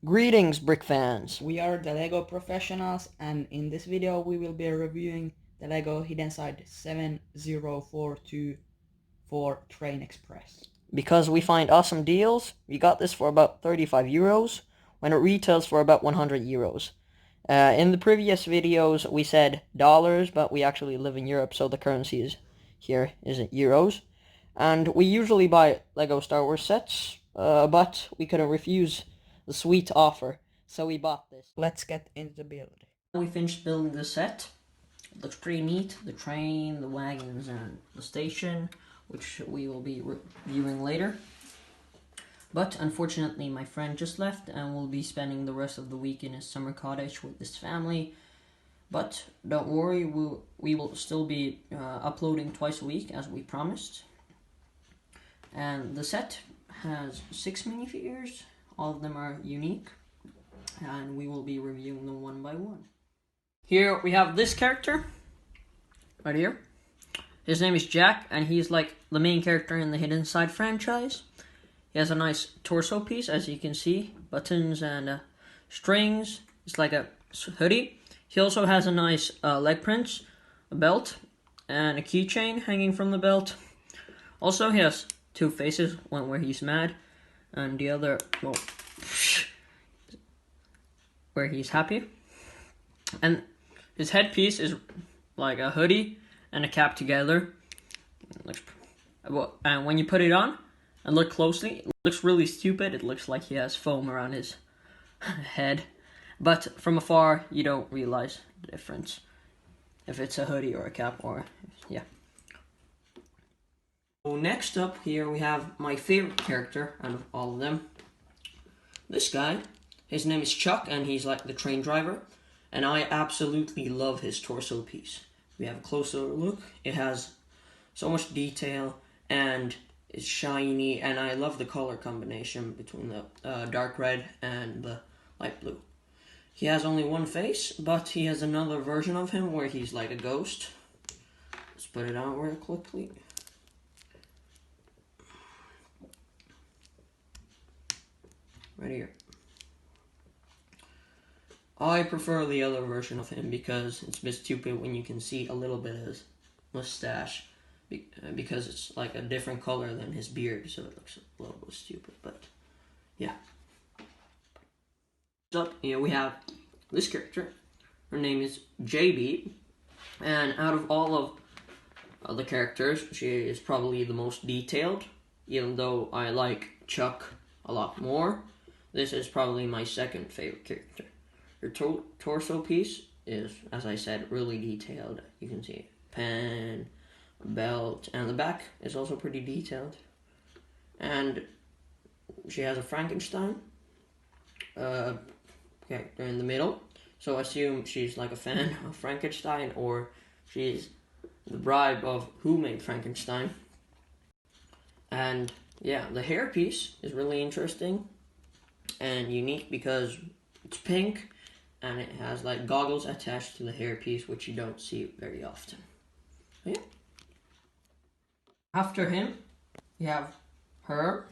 Greetings, Brick fans! We are the LEGO professionals, and in this video we will be reviewing the LEGO Hidden Side 70424 Train Express. Because we find awesome deals, we got this for about 35 euros, when it retails for about 100 euros. In the previous videos we said dollars, but we actually live in Europe, so the currency is here isn't euros. And we usually buy LEGO Star Wars sets, but we couldn't refuse the sweet offer, so we bought this. Let's get into the build. We finished building the set. It looks pretty neat. The train, the wagons, and the station, which we will be reviewing later. But unfortunately my friend just left and will be spending the rest of the week in his summer cottage with his family. But don't worry, we will still be uploading twice a week as we promised. And the set has 6 minifigures. All of them are unique, and we will be reviewing them one by one. Here we have this character, right here. His name is Jack, and he's like the main character in the Hidden Side franchise. He has a nice torso piece, as you can see, buttons and strings. It's like a hoodie. He also has a nice leg print, a belt, and a keychain hanging from the belt. Also, he has two faces, one where he's mad, and the other, well, where he's happy. And his headpiece is like a hoodie and a cap together. And when you put it on and look closely, it looks really stupid. It looks like he has foam around his head. But from afar, you don't realize the difference if it's a hoodie or a cap or, yeah. So next up here we have my favorite character out of all of them. This guy, his name is Chuck, and he's like the train driver. And I absolutely love his torso piece. We have a closer look. It has so much detail and it's shiny, and I love the color combination between the dark red and the light blue. He has only one face, but he has another version of him where he's like a ghost. Let's put it out real quickly. Right here. I prefer the other version of him because it's a bit stupid when you can see a little bit of his mustache, because it's like a different color than his beard, so it looks a little bit stupid, but yeah. Up here we have this character. Her name is JB, and out of all of the characters, she is probably the most detailed, even though I like Chuck a lot more. This is probably my second favorite character. Her torso piece is, as I said, really detailed. You can see a pen, a belt, and the back is also pretty detailed. And she has a Frankenstein character in the middle. So I assume she's like a fan of Frankenstein, or she's the bride of who made Frankenstein. And yeah, the hair piece is really interesting and unique because it's pink and it has like goggles attached to the hairpiece, which you don't see very often. Yeah. After him, you have her.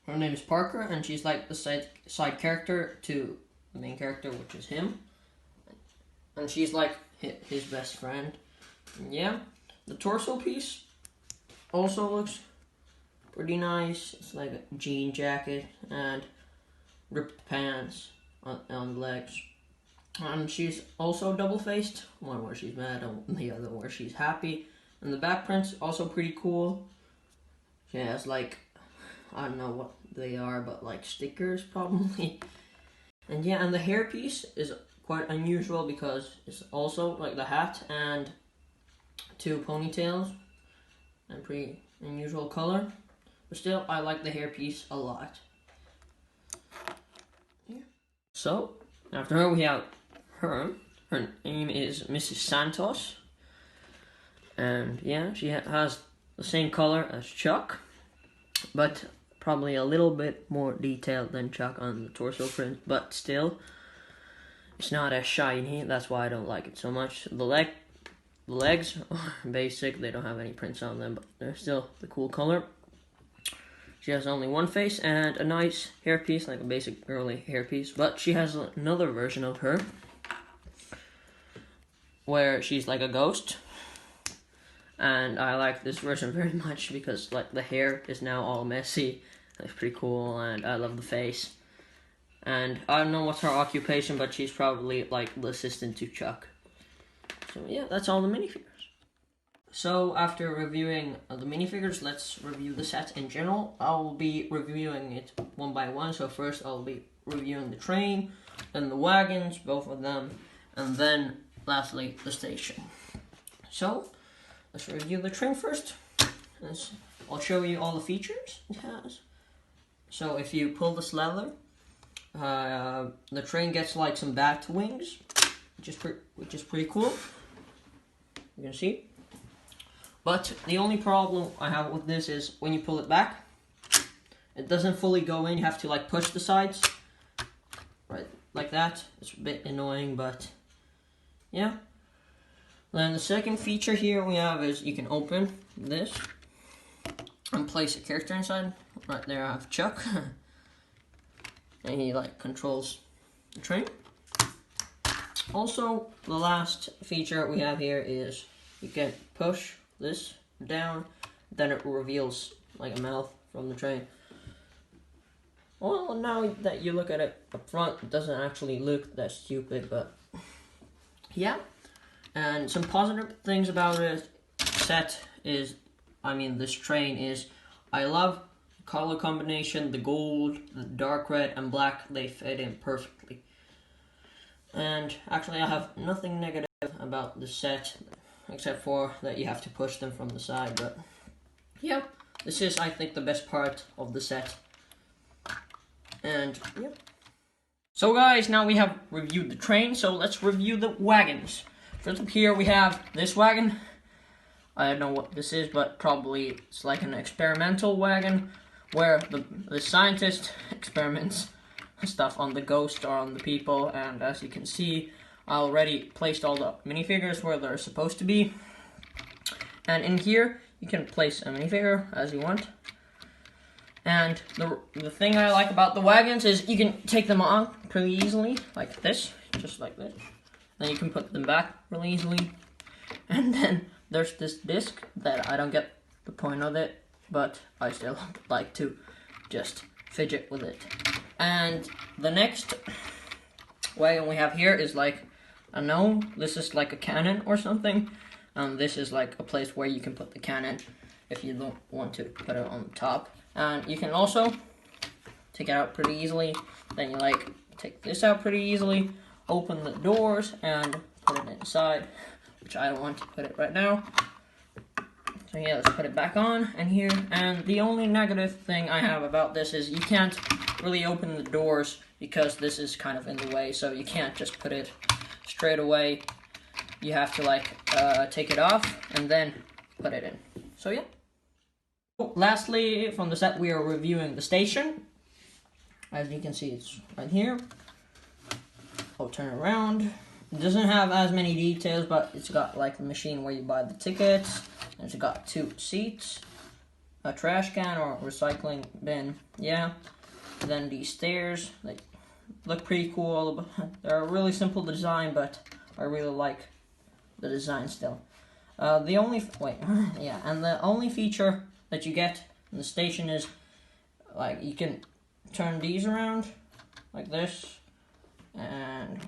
Her name is Parker, and she's like the side character to the main character, which is him. And she's like his best friend. And yeah, the torso piece also looks pretty nice. It's like a jean jacket and ripped pants on the legs. And she's also double-faced, one where she's mad and the other where she's happy. And the back print's also pretty cool. She has like, I don't know what they are, but like stickers probably. And yeah, and the hairpiece is quite unusual because it's also like the hat and two ponytails and pretty unusual color. But still, I like the hairpiece a lot. Yeah. So, after her we have her. Her name is Mrs. Santos. And yeah, she has the same color as Chuck, but probably a little bit more detailed than Chuck on the torso print, but still, it's not as shiny. That's why I don't like it so much. The legs are basic. They don't have any prints on them, but they're still the cool color. She has only one face and a nice hairpiece, like a basic girly hairpiece. But she has another version of her where she's like a ghost. And I like this version very much because like the hair is now all messy. It's pretty cool, and I love the face. And I don't know what's her occupation, but she's probably like the assistant to Chuck. So yeah, that's all the minifigures. So after reviewing the minifigures, let's review the set in general. I'll be reviewing it one by one. So first I'll be reviewing the train, then the wagons, both of them, and then lastly the station. So let's review the train first. I'll show you all the features it has. So if you pull this lever, the train gets like some bat wings, which is pretty cool. You can see. But the only problem I have with this is when you pull it back, it doesn't fully go in. You have to like push the sides, right, like that. It's a bit annoying, but yeah. Then the second feature here we have is you can open this and place a character inside. Right there I have Chuck. And he like controls the train. Also, the last feature we have here is you can push this down, then it reveals like a mouth from the train. Well, now that you look at it up front, it doesn't actually look that stupid, but yeah. And some positive things about it set is, this train is, I love the color combination, the gold, the dark red, and black, they fit in perfectly. And actually I have nothing negative about the set, except for that you have to push them from the side, but yeah, this is, I think, the best part of the set. And yeah. So guys, now we have reviewed the train, so let's review the wagons. First up here we have this wagon. I don't know what this is, but probably it's like an experimental wagon where the scientist experiments stuff on the ghost or on the people, and as you can see, I already placed all the minifigures where they're supposed to be. And in here, you can place a minifigure as you want. And the thing I like about the wagons is you can take them on pretty easily, like this, just like this. Then you can put them back really easily. And then there's this disc that I don't get the point of it, but I still like to just fidget with it. And the next wagon we have here is like, I know this is like a cannon or something. This is like a place where you can put the cannon if you don't want to put it on the top. And you can also take it out pretty easily. Then you like take this out pretty easily, open the doors and put it inside, which I don't want to put it right now. So yeah, let's put it back on and here. And the only negative thing I have about this is you can't really open the doors because this is kind of in the way, so you can't just put it straight away. You have to like take it off and then put it in. So yeah. Lastly, from the set we are reviewing the station. As you can see, it's right here. I'll turn it around. It doesn't have as many details, but it's got like the machine where you buy the tickets. And it's got 2 seats, a trash can or recycling bin, yeah. And then these stairs, they look pretty cool. They're a really simple design, but I really like the design still. The only feature that you get in the station is like you can turn these around like this and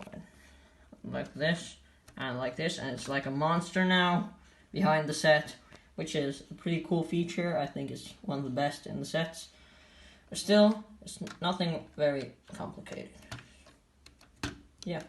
like this and like this, and it's like a monster now behind the set, which is a pretty cool feature. I think it's one of the best in the sets. But still, it's nothing very complicated. Yeah.